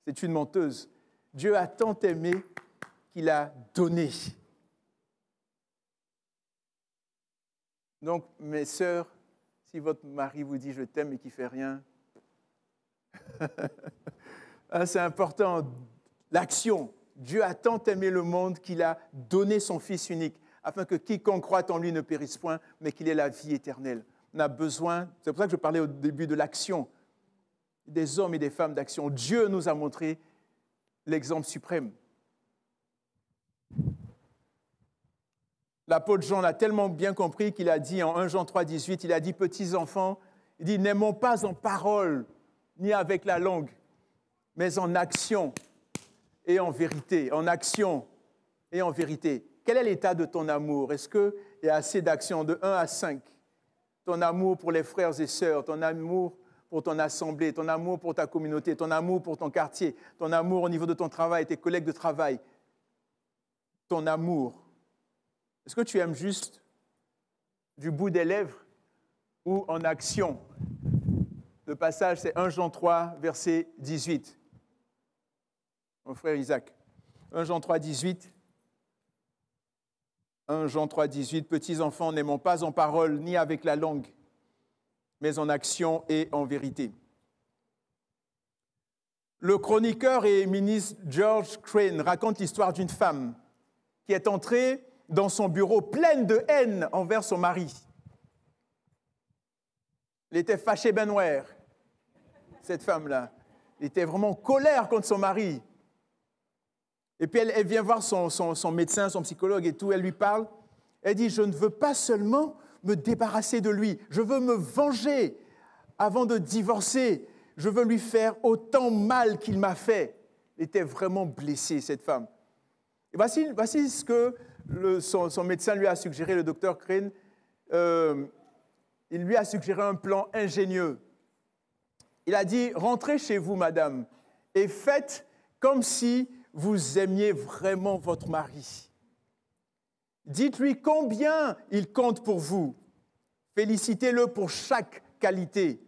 C'est une menteuse. Dieu a tant aimé qu'il a donné. Donc, mes sœurs, si votre mari vous dit « je t'aime » et qu'il ne fait rien, c'est important, l'action. Dieu a tant aimé le monde qu'il a donné son Fils unique, afin que quiconque croit en lui ne périsse point, mais qu'il ait la vie éternelle. On a besoin, c'est pour ça que je parlais au début de l'action, des hommes et des femmes d'action. Dieu nous a montré l'exemple suprême. L'apôtre Jean l'a tellement bien compris qu'il a dit en 1 Jean 3, 18, il a dit « Petits enfants, il dit, n'aimons pas en parole, ni avec la langue, mais en action et en vérité. » En action et en vérité. Quel est l'état de ton amour? Est-ce qu'il y a assez d'action de 1 à 5? Ton amour pour les frères et sœurs, ton amour pour ton assemblée, ton amour pour ta communauté, ton amour pour ton quartier, ton amour au niveau de ton travail, tes collègues de travail, ton amour. Est-ce que tu aimes juste du bout des lèvres ou en action? Le passage, c'est 1 Jean 3, verset 18. Mon frère Isaac. 1 Jean 3, 18. 1 Jean 3, 18. Petits enfants, n'aimons pas en parole ni avec la langue, mais en action et en vérité. Le chroniqueur et ministre George Crane raconte l'histoire d'une femme qui est entrée dans son bureau pleine de haine envers son mari. Elle était fâchée ben noire, cette femme-là. Elle était vraiment en colère contre son mari. Et puis elle vient voir son médecin, son psychologue et tout, elle lui parle. Elle dit, je ne veux pas seulement me débarrasser de lui, je veux me venger avant de divorcer. Je veux lui faire autant mal qu'il m'a fait. Elle était vraiment blessée, cette femme. Et voici ce que son médecin lui a suggéré, le docteur Crane. Il lui a suggéré un plan ingénieux. Il a dit, rentrez chez vous, madame, et faites comme si vous aimiez vraiment votre mari. Dites-lui combien il compte pour vous. Félicitez-le pour chaque qualité.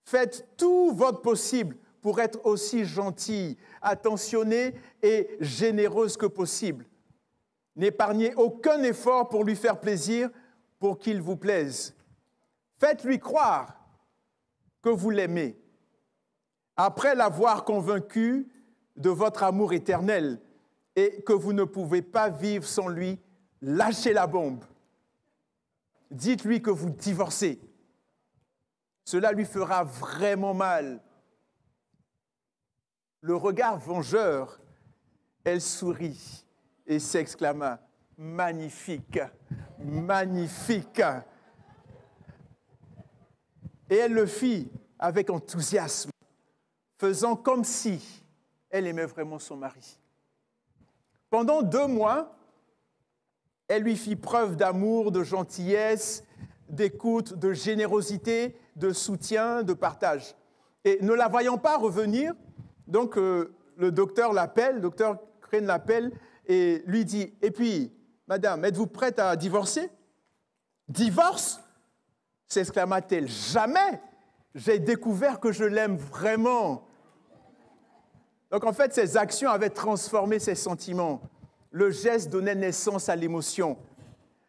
Faites tout votre possible pour être aussi gentille, attentionnée et généreuse que possible. N'épargnez aucun effort pour lui faire plaisir, pour qu'il vous plaise. Faites-lui croire que vous l'aimez. Après l'avoir convaincu de votre amour éternel et que vous ne pouvez pas vivre sans lui, lâchez la bombe. Dites-lui que vous divorcez. Cela lui fera vraiment mal. Le regard vengeur, elle sourit et s'exclama, « Magnifique, magnifique !» Et elle le fit avec enthousiasme, faisant comme si elle aimait vraiment son mari. Pendant 2 mois, elle lui fit preuve d'amour, de gentillesse, d'écoute, de générosité, de soutien, de partage. Et ne la voyant pas revenir, donc le docteur Crane l'appelle et lui dit, « Et puis, madame, êtes-vous prête à divorcer ?»« Divorce ?» s'exclama-t-elle. « Jamais! J'ai découvert que je l'aime vraiment. » Donc en fait, ses actions avaient transformé ses sentiments. Le geste donnait naissance à l'émotion.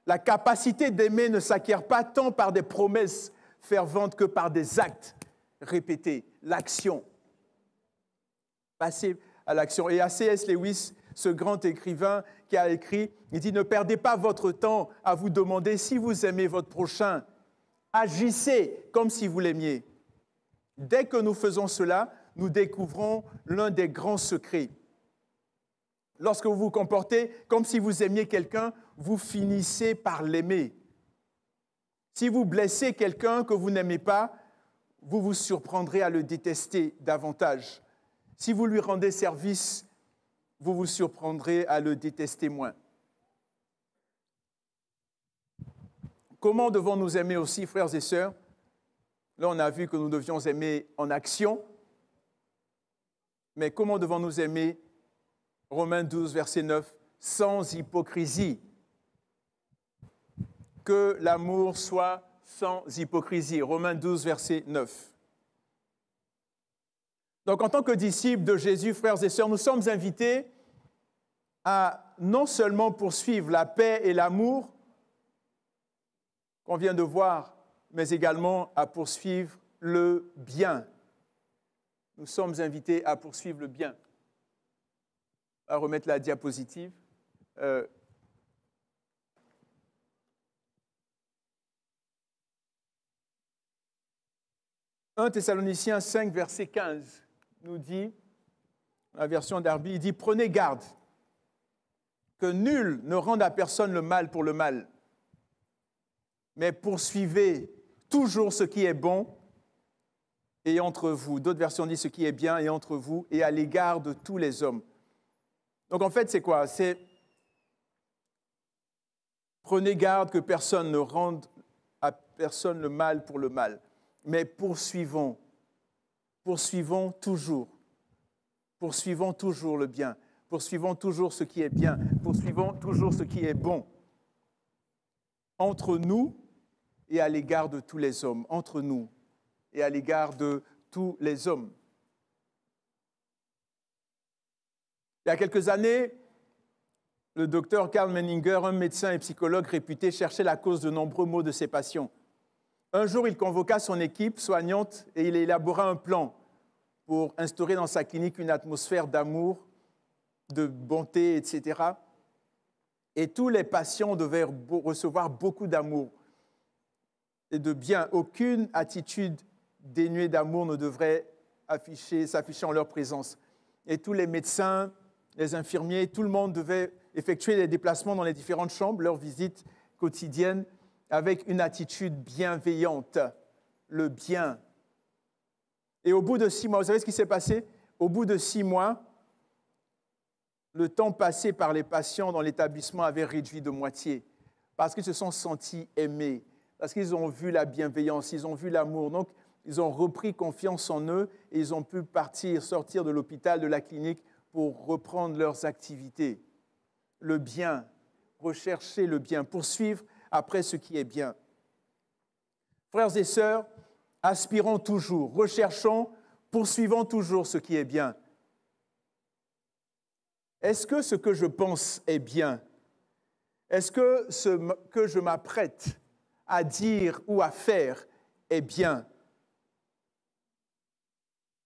La capacité d'aimer ne s'acquiert pas tant par des promesses ferventes que par des actes répétés, l'action. Passer à l'action. Et à C.S. Lewis, ce grand écrivain qui a écrit, il dit « Ne perdez pas votre temps à vous demander si vous aimez votre prochain. Agissez comme si vous l'aimiez. Dès que nous faisons cela, nous découvrons l'un des grands secrets. Lorsque vous vous comportez comme si vous aimiez quelqu'un, vous finissez par l'aimer. Si vous blessez quelqu'un que vous n'aimez pas, vous vous surprendrez à le détester davantage. Si vous lui rendez service, vous vous surprendrez à le détester moins. Comment devons-nous aimer aussi, frères et sœurs? Là, on a vu que nous devions aimer en action. Mais comment devons-nous aimer? Romains 12, verset 9, sans hypocrisie. Que l'amour soit sans hypocrisie. Romains 12, verset 9. Donc, en tant que disciples de Jésus, frères et sœurs, nous sommes invités à non seulement poursuivre la paix et l'amour qu'on vient de voir, mais également à poursuivre le bien. Nous sommes invités à poursuivre le bien. On va remettre la diapositive. 1 Thessaloniciens 5, verset 15, nous dit, la version Darby, il dit « Prenez garde que nul ne rende à personne le mal pour le mal, mais poursuivez toujours ce qui est bon et entre vous. » D'autres versions disent « ce qui est bien et entre vous et à l'égard de tous les hommes. » Donc en fait, c'est quoi? C'est prenez garde que personne ne rende à personne le mal pour le mal. Mais poursuivons toujours le bien, poursuivons toujours ce qui est bien, poursuivons toujours ce qui est bon, entre nous et à l'égard de tous les hommes, entre nous et à l'égard de tous les hommes. Il y a quelques années, le docteur Karl Menninger, un médecin et psychologue réputé, cherchait la cause de nombreux maux de ses patients. Un jour, il convoqua son équipe soignante et il élabora un plan pour instaurer dans sa clinique une atmosphère d'amour, de bonté, etc. Et tous les patients devaient recevoir beaucoup d'amour et de bien. Aucune attitude dénuée d'amour ne devrait s'afficher en leur présence. Et tous les médecins, les infirmiers, tout le monde devait effectuer des déplacements dans les différentes chambres, leurs visites quotidiennes, avec une attitude bienveillante, le bien. Et au bout de 6 mois, vous savez ce qui s'est passé? Au bout de 6 mois, le temps passé par les patients dans l'établissement avait réduit de moitié parce qu'ils se sont sentis aimés, parce qu'ils ont vu la bienveillance, ils ont vu l'amour. Donc, ils ont repris confiance en eux et ils ont pu sortir de l'hôpital, de la clinique pour reprendre leurs activités. Le bien, rechercher le bien, poursuivre après ce qui est bien. Frères et sœurs, aspirons toujours, recherchons, poursuivons toujours ce qui est bien. Est-ce que ce que je pense est bien? Est-ce que ce que je m'apprête à dire ou à faire est bien?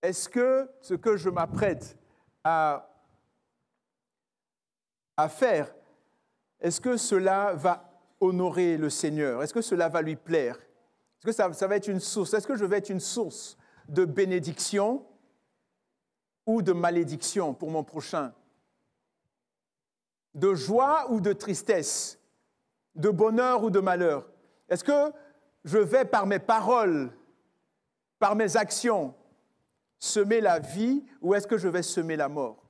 Est-ce que ce que je m'apprête à faire, est-ce que cela va honorer le Seigneur? Est-ce que cela va lui plaire? Est-ce que ça va être une source? Est-ce que je vais être une source de bénédiction ou de malédiction pour mon prochain? De joie ou de tristesse? De bonheur ou de malheur? Est-ce que je vais par mes paroles, par mes actions, semer la vie ou est-ce que je vais semer la mort?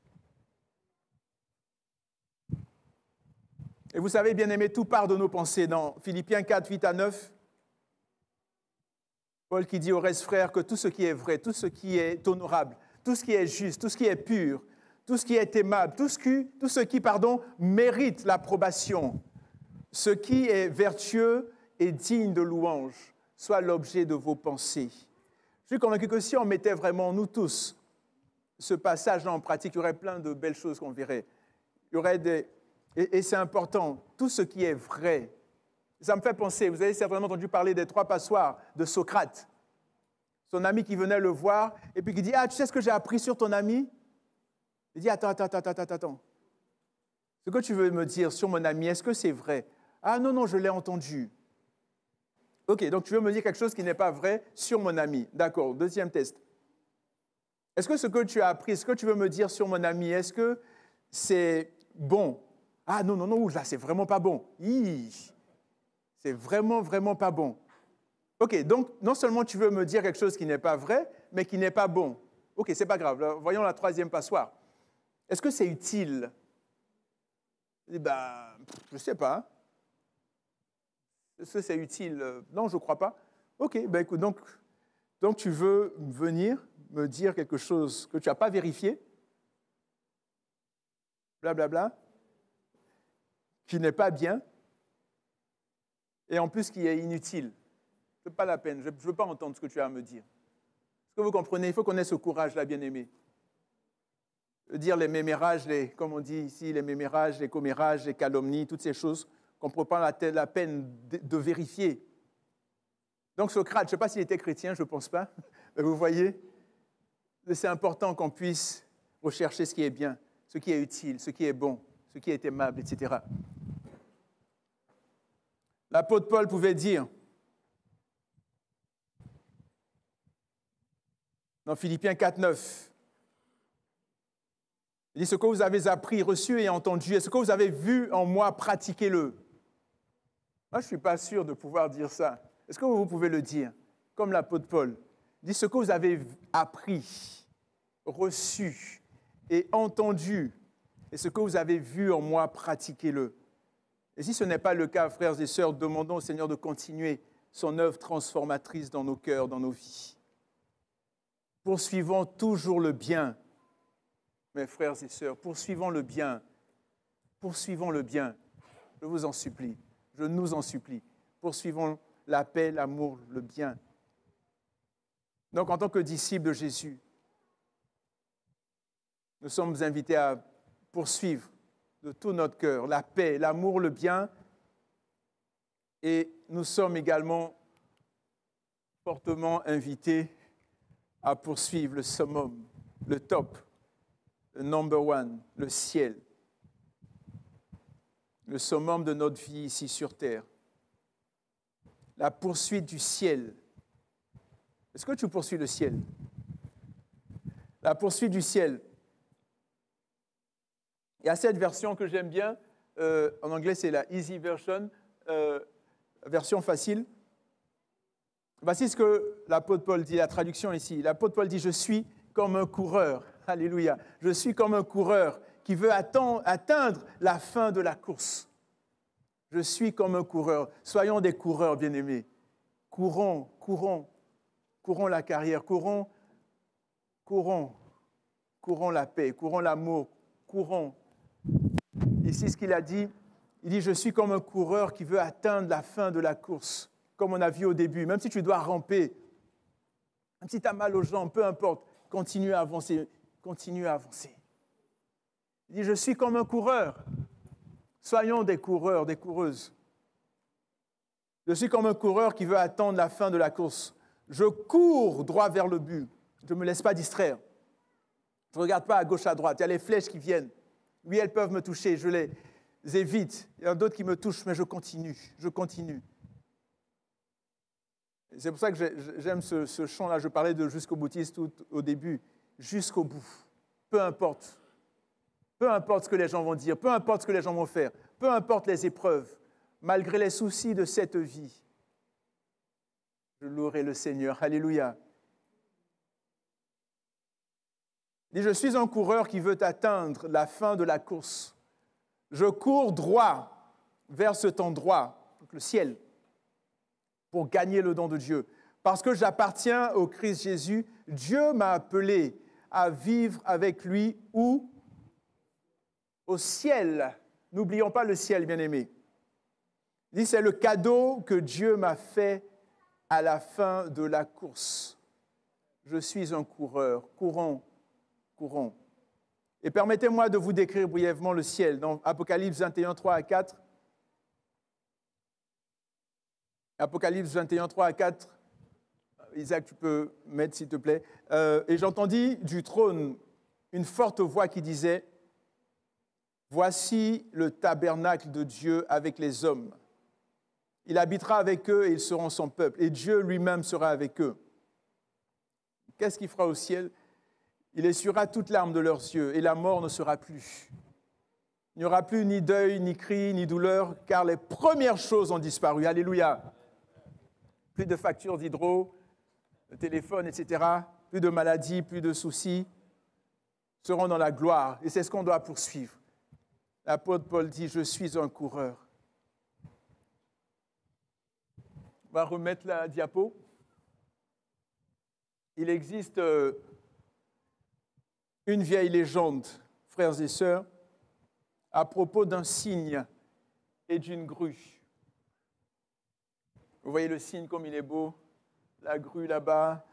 Et vous savez, bien-aimés, tout part de nos pensées. Dans Philippiens 4, 8 à 9, Paul qui dit au reste, frères, que tout ce qui est vrai, tout ce qui est honorable, tout ce qui est juste, tout ce qui est pur, tout ce qui est aimable, tout ce qui mérite l'approbation, ce qui est vertueux et digne de louange, soit l'objet de vos pensées. Je suis convaincu que si on mettait vraiment, nous tous, ce passage-là en pratique, il y aurait plein de belles choses qu'on verrait. Il y aurait des... Et c'est important, tout ce qui est vrai. Ça me fait penser, vous avez certainement entendu parler des 3 passoires de Socrate. Son ami qui venait le voir et puis qui dit « Ah, tu sais ce que j'ai appris sur ton ami ?» Il dit « Attends. Ce que tu veux me dire sur mon ami, est-ce que c'est vrai? » « Ah non, je l'ai entendu. » Ok, donc tu veux me dire quelque chose qui n'est pas vrai sur mon ami. D'accord, deuxième test. Est-ce que ce que tu as appris, ce que tu veux me dire sur mon ami, est-ce que c'est bon? Ah non, non, non, là, c'est vraiment pas bon. C'est vraiment, vraiment pas bon. OK, donc non seulement tu veux me dire quelque chose qui n'est pas vrai, mais qui n'est pas bon. OK, c'est pas grave. Là, voyons la troisième passoire. Est-ce que c'est utile? Je ne sais pas. Est-ce que c'est utile? Non, je ne crois pas. OK, écoute, donc tu veux venir me dire quelque chose que tu n'as pas vérifié, blablabla, qui n'est pas bien, et en plus qui est inutile. Ce n'est pas la peine. Je ne veux pas entendre ce que tu as à me dire. Est-ce que vous comprenez? Il faut qu'on ait ce courage-là, bien-aimé. Dire les mémérages, comme on dit ici, les mémérages, les commérages, les calomnies, toutes ces choses qu'on ne prend pas la peine de vérifier. Donc Socrate, je ne sais pas s'il était chrétien, je ne pense pas, mais vous voyez, c'est important qu'on puisse rechercher ce qui est bien, ce qui est utile, ce qui est bon, ce qui est aimable, etc. L'apôtre Paul pouvait dire, dans Philippiens 4:9, il dit, ce que vous avez appris, reçu et entendu, et ce que vous avez vu en moi, pratiquez-le. Moi, je ne suis pas sûr de pouvoir dire ça. Est-ce que vous pouvez le dire, comme l'apôtre Paul? Il dit, ce que vous avez appris, reçu et entendu, et ce que vous avez vu en moi, pratiquez-le. Et si ce n'est pas le cas, frères et sœurs, demandons au Seigneur de continuer son œuvre transformatrice dans nos cœurs, dans nos vies. Poursuivons toujours le bien, mes frères et sœurs, poursuivons le bien. Poursuivons le bien. Je vous en supplie, je nous en supplie. Poursuivons la paix, l'amour, le bien. Donc, en tant que disciples de Jésus, nous sommes invités à poursuivre de tout notre cœur la paix, l'amour, le bien. Et nous sommes également fortement invités à poursuivre le summum, le top, le number one, le ciel, le summum de notre vie ici sur terre. La poursuite du ciel. Est-ce que tu poursuis le ciel? La poursuite du ciel. Il y a cette version que j'aime bien, en anglais c'est la easy version, version facile. Voici ce que l'apôtre Paul dit, la traduction ici. L'apôtre Paul dit, je suis comme un coureur, alléluia, je suis comme un coureur qui veut atteindre la fin de la course. Je suis comme un coureur. Soyons des coureurs, bien-aimés. Courons, courons, courons la carrière, courons, courons, courons la paix, courons l'amour, courons. Ici, ce qu'il a dit, il dit, je suis comme un coureur qui veut atteindre la fin de la course, comme on a vu au début. Même si tu dois ramper, même si tu as mal aux jambes, peu importe, continue à avancer, continue à avancer. Il dit, je suis comme un coureur. Soyons des coureurs, des coureuses. Je suis comme un coureur qui veut attendre la fin de la course. Je cours droit vers le but. Je ne me laisse pas distraire. Je ne regarde pas à gauche, à droite. Il y a les flèches qui viennent. Oui, elles peuvent me toucher. Je les évite. Il y en a d'autres qui me touchent, mais je continue. Je continue. C'est pour ça que j'aime ce chant-là. Je parlais de jusqu'au boutiste tout au début. Jusqu'au bout. Peu importe. Peu importe ce que les gens vont dire, peu importe ce que les gens vont faire, peu importe les épreuves, malgré les soucis de cette vie, je louerai le Seigneur. Alléluia. Il dit, je suis un coureur qui veut atteindre la fin de la course. Je cours droit vers cet endroit, le ciel, pour gagner le don de Dieu. Parce que j'appartiens au Christ Jésus, Dieu m'a appelé à vivre avec lui où? Au ciel. N'oublions pas le ciel, bien-aimés. Il dit, c'est le cadeau que Dieu m'a fait à la fin de la course. Je suis un coureur. Courons, courons. Et permettez-moi de vous décrire brièvement le ciel. Dans Apocalypse 21, 3 à 4. Apocalypse 21, 3 à 4. Isaac, tu peux mettre, s'il te plaît. Et j'entendis du trône une forte voix qui disait, voici le tabernacle de Dieu avec les hommes. Il habitera avec eux et ils seront son peuple. Et Dieu lui-même sera avec eux. Qu'est-ce qu'il fera au ciel? Il essuiera toute larme de leurs yeux et la mort ne sera plus. Il n'y aura plus ni deuil, ni cri, ni douleur, car les premières choses ont disparu. Alléluia. Plus de factures d'hydro, de téléphone, etc. Plus de maladies, plus de soucis. Seront dans la gloire. Et c'est ce qu'on doit poursuivre. L'apôtre Paul dit, je suis un coureur. On va remettre la diapo. Il existe une vieille légende, frères et sœurs, à propos d'un cygne et d'une grue. Vous voyez le cygne comme il est beau, la grue là-bas.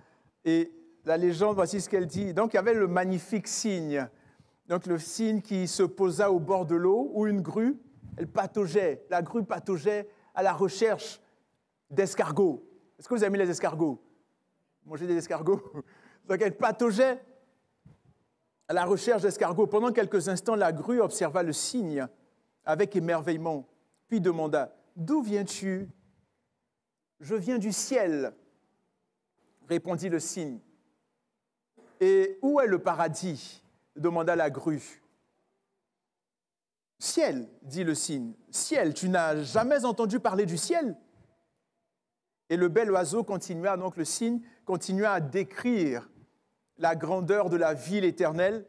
Et la légende, voici ce qu'elle dit. Donc, il y avait le magnifique cygne. Donc, le cygne qui se posa au bord de l'eau, ou une grue, elle pataugeait. La grue pataugeait à la recherche d'escargots. Est-ce que vous aimez les escargots? Manger des escargots? Donc, elle pataugeait à la recherche d'escargots. Pendant quelques instants, la grue observa le cygne avec émerveillement, puis demanda, « D'où viens-tu » ? « Je viens du ciel, » répondit le cygne. « Et où est le paradis » demanda la grue. « Ciel, » dit le cygne. « Ciel, tu n'as jamais entendu parler du ciel ?» Et le bel oiseau continua, donc le cygne, continua à décrire la grandeur de la ville éternelle.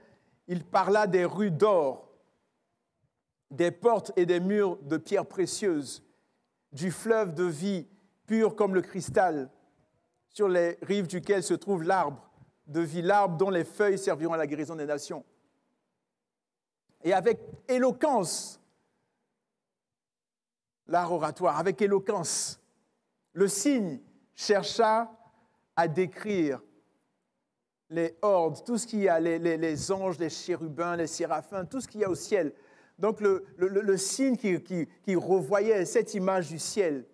Il parla des rues d'or, des portes et des murs de pierres précieuses, du fleuve de vie pur comme le cristal, sur les rives duquel se trouve l'arbre de vie, l'arbre dont les feuilles serviront à la guérison des nations. Et avec éloquence, l'art oratoire, avec éloquence, le cygne chercha à décrire les hordes, tout ce qu'il y a, les anges, les chérubins, les séraphins, tout ce qu'il y a au ciel. Donc le cygne qui revoyait cette image du ciel,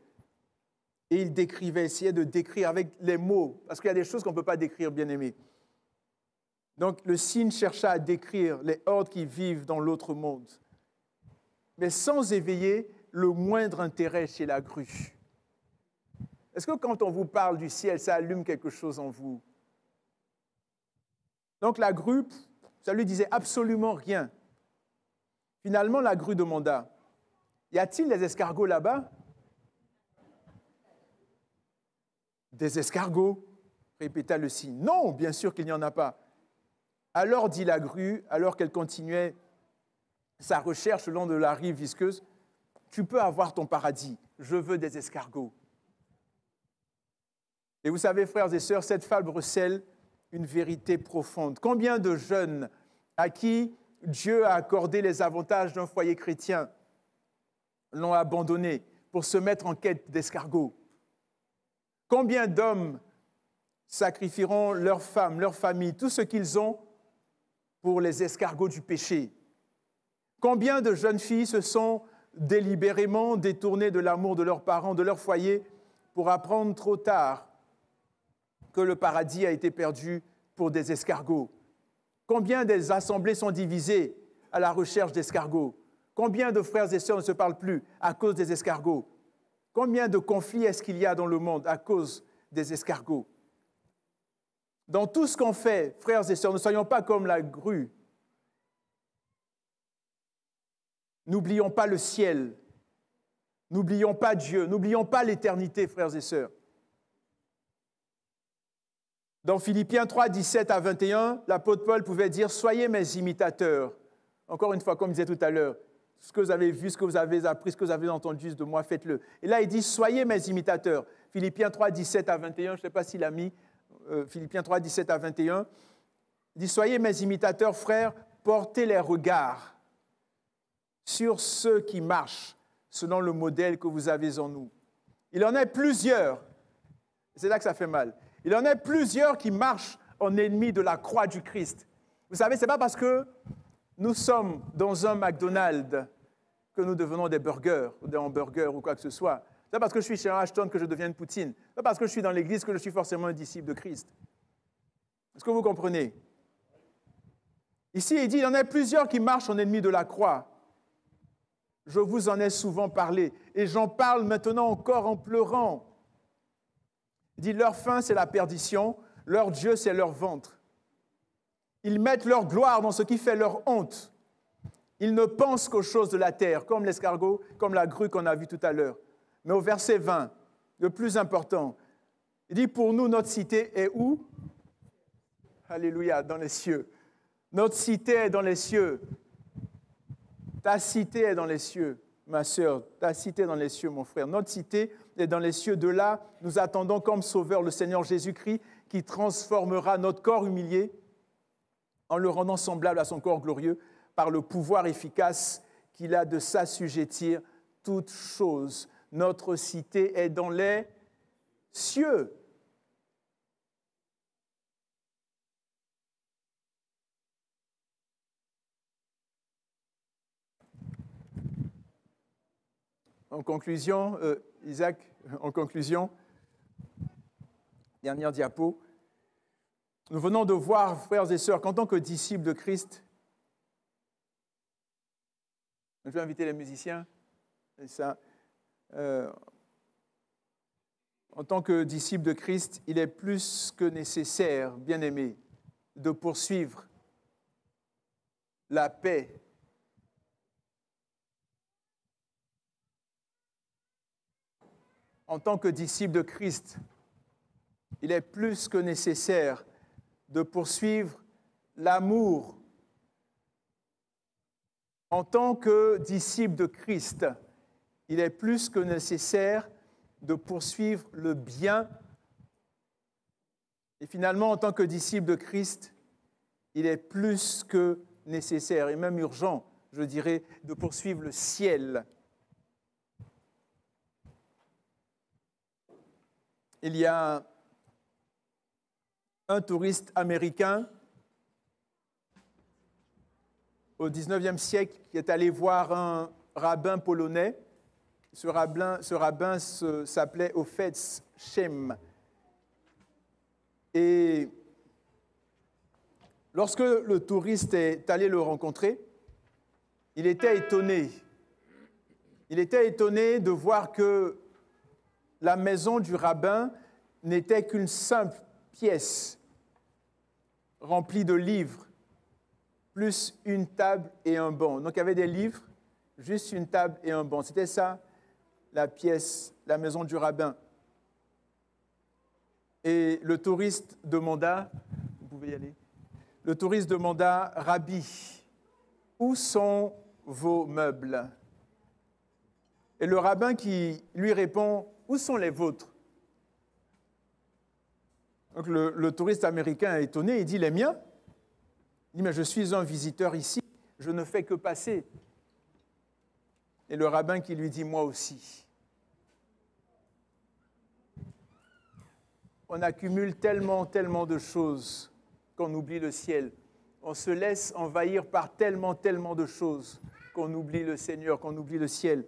et il décrivait, essayait de décrire avec les mots, parce qu'il y a des choses qu'on ne peut pas décrire, bien aimé. Donc le cygne chercha à décrire les hordes qui vivent dans l'autre monde, mais sans éveiller le moindre intérêt chez la grue. Est-ce que quand on vous parle du ciel, ça allume quelque chose en vous? Donc la grue, ça lui disait absolument rien. Finalement, la grue demanda, « Y a-t-il des escargots là-bas » ? « Des escargots » répéta le cygne. « Non, bien sûr qu'il n'y en a pas. » Alors, dit la grue, alors qu'elle continuait sa recherche le long de la rive visqueuse, « Tu peux avoir ton paradis, je veux des escargots. » Et vous savez, frères et sœurs, cette fable recèle une vérité profonde. Combien de jeunes à qui Dieu a accordé les avantages d'un foyer chrétien l'ont abandonné pour se mettre en quête d'escargots? Combien d'hommes sacrifieront leurs femmes, leur famille, tout ce qu'ils ont pour les escargots du péché? Combien de jeunes filles se sont délibérément détournées de l'amour de leurs parents, de leur foyer, pour apprendre trop tard que le paradis a été perdu pour des escargots? Combien des assemblées sont divisées à la recherche d'escargots? Combien de frères et sœurs ne se parlent plus à cause des escargots? Combien de conflits est-ce qu'il y a dans le monde à cause des escargots? Dans tout ce qu'on fait, frères et sœurs, ne soyons pas comme la grue. N'oublions pas le ciel. N'oublions pas Dieu. N'oublions pas l'éternité, frères et sœurs. Dans Philippiens 3, 17 à 21, l'apôtre Paul pouvait dire « Soyez mes imitateurs ». Encore une fois, comme je disais tout à l'heure, ce que vous avez vu, ce que vous avez appris, ce que vous avez entendu de moi, faites-le. Et là, il dit « Soyez mes imitateurs ». Philippiens 3, 17 à 21, je ne sais pas s'il a mis Philippiens 3, 17 à 21. Il dit « Soyez mes imitateurs, frères, portez les regards sur ceux qui marchent selon le modèle que vous avez en nous. » Il en est plusieurs. C'est là que ça fait mal. Il en est plusieurs qui marchent en ennemis de la croix du Christ. Vous savez, ce n'est pas parce que nous sommes dans un McDonald's que nous devenons des burgers ou des hamburgers ou quoi que ce soit. Ce n'est pas parce que je suis chez un Ashton que je deviens une poutine. Ce n'est pas parce que je suis dans l'église que je suis forcément un disciple de Christ. Est-ce que vous comprenez? Ici, il dit, il y en a plusieurs qui marchent en ennemis de la croix. Je vous en ai souvent parlé et j'en parle maintenant encore en pleurant. Il dit, leur fin, c'est la perdition, leur Dieu, c'est leur ventre. Ils mettent leur gloire dans ce qui fait leur honte. Ils ne pensent qu'aux choses de la terre, comme l'escargot, comme la grue qu'on a vue tout à l'heure. Mais au verset 20, le plus important, il dit, pour nous, notre cité est où? Alléluia, dans les cieux. Notre cité est dans les cieux. Ta cité est dans les cieux, ma sœur. Ta cité est dans les cieux, mon frère. Notre cité est dans les cieux. De là, nous attendons comme sauveur le Seigneur Jésus-Christ qui transformera notre corps humilié en le rendant semblable à son corps glorieux par le pouvoir efficace qu'il a de s'assujettir toutes choses. Notre cité est dans les cieux. En conclusion, Isaac, en conclusion, dernière diapo, nous venons de voir, frères et sœurs, qu'en tant que disciples de Christ, je vais inviter les musiciens, et ça, en tant que disciples de Christ, il est plus que nécessaire, bien-aimés, de poursuivre la paix. En tant que disciples de Christ, il est plus que nécessaire de poursuivre l'amour. En tant que disciples de Christ, il est plus que nécessaire de poursuivre le bien. Et finalement, en tant que disciples de Christ, il est plus que nécessaire, et même urgent, je dirais, de poursuivre le ciel. Il y a un touriste américain au XIXe siècle qui est allé voir un rabbin polonais. Ce rabbin s'appelait Ofetz Shem. Et lorsque le touriste est allé le rencontrer, il était étonné. Il était étonné de voir que la maison du rabbin n'était qu'une simple pièce remplie de livres, plus une table et un banc. Donc il y avait des livres, juste une table et un banc. C'était ça, la pièce, la maison du rabbin. Et le touriste demanda, vous pouvez y aller, le touriste demanda, Rabbi, où sont vos meubles? Et le rabbin qui lui répond, où sont les vôtres? Donc le touriste américain est étonné, il dit, les miens? Il dit, mais je suis un visiteur ici, je ne fais que passer. Et le rabbin qui lui dit, moi aussi. On accumule tellement de choses qu'on oublie le ciel. On se laisse envahir par tellement de choses qu'on oublie le Seigneur, qu'on oublie le ciel.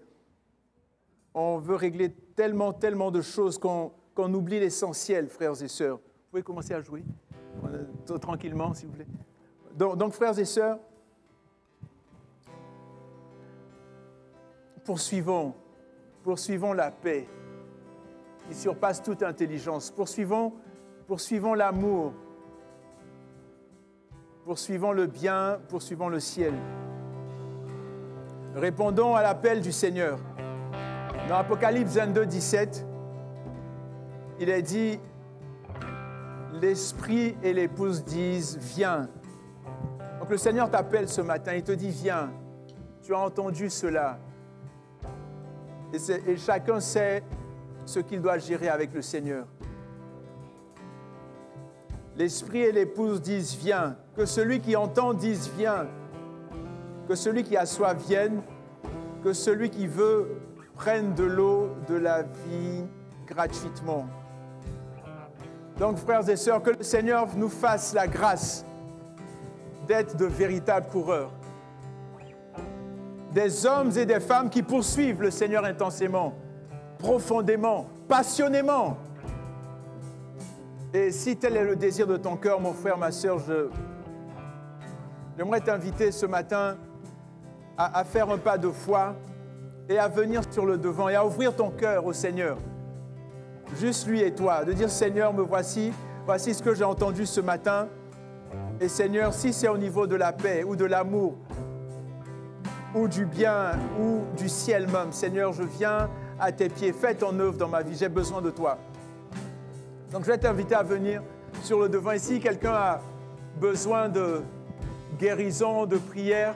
On veut régler tellement de choses qu'on oublie l'essentiel, frères et sœurs. Vous pouvez commencer à jouer tranquillement, s'il vous plaît. Donc, frères et sœurs, poursuivons la paix qui surpasse toute intelligence. Poursuivons l'amour. Poursuivons le bien, poursuivons le ciel. Répondons à l'appel du Seigneur. Dans Apocalypse 22, 17, il est dit, l'Esprit et l'épouse disent, viens. Donc le Seigneur t'appelle ce matin, il te dit, viens. Tu as entendu cela. Et chacun sait ce qu'il doit gérer avec le Seigneur. L'Esprit et l'épouse disent, viens. Que celui qui entend dise, viens. Que celui qui a soif vienne. Que celui qui veut prenne de l'eau de la vie gratuitement. Donc, frères et sœurs, que le Seigneur nous fasse la grâce d'être de véritables coureurs. Des hommes et des femmes qui poursuivent le Seigneur intensément, profondément, passionnément. Et si tel est le désir de ton cœur, mon frère, ma sœur, j'aimerais t'inviter ce matin à faire un pas de foi et à venir sur le devant et à ouvrir ton cœur au Seigneur. Juste lui et toi, de dire, Seigneur, me voici ce que j'ai entendu ce matin. Et Seigneur, si c'est au niveau de la paix ou de l'amour, ou du bien, ou du ciel même, Seigneur, je viens à tes pieds. Fais ton œuvre dans ma vie, j'ai besoin de toi. Donc je vais t'inviter à venir sur le devant ici. Quelqu'un a besoin de guérison, de prière.